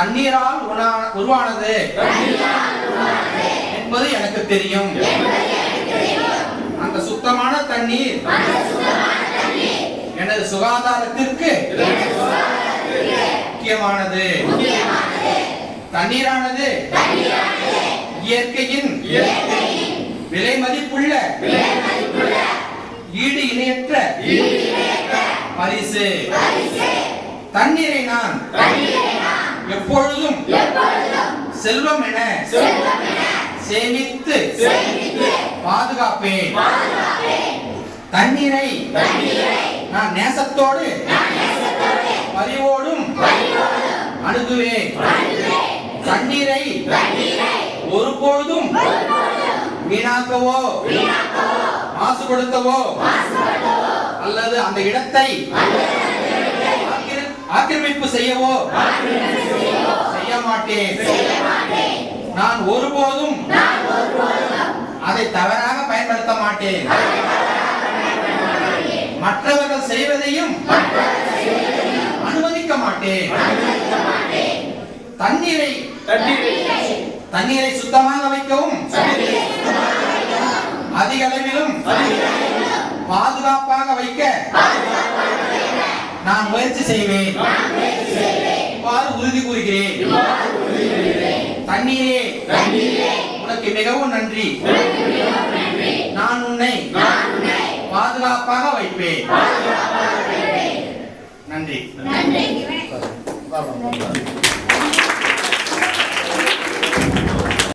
தண்ணீரால் உருவானது என்பது எனக்கு தெரியும். அந்த சுத்தமான தண்ணீர் எனது சுகாதாரத்திற்கு முக்கியமானது. தண்ணீரானது இயற்கையின் விலை மதிப்புள்ள ஈடு இணையற்ற பரிசு. தண்ணீரை நான் எப்பொழுதும் செல்வம் என சேமித்து பாதுகாப்பேன். தண்ணீரை நான் நேசத்தோடு பரிவோடும் அணுகுவேன். தண்ணீரை ஒருபொழுதும் வீணாக்கவோ மாசுபடுத்தவோ அல்லது அந்த இடத்தை ஆக்கிரமிப்பு செய்யவோ செய்ய மாட்டேன். நான் ஒருபோதும் அதை தவறாக பயன்படுத்த மாட்டேன். மற்றவர்கள் செய்வதையும் அனுமதிக்க மாட்டேன். தண்ணீரை சுத்தமாக வைக்கவும் அதிக அளவிலும் பாதுகாப்பாக வைக்க நான் முயற்சி செய்வேன். இவ்வாறு உறுதி கூறுகிறேன். தண்ணீரே, உனக்கு மிகவும் நன்றி. நான் உன்னை பாதுகாப்பாக வைப்பேன். நன்றி.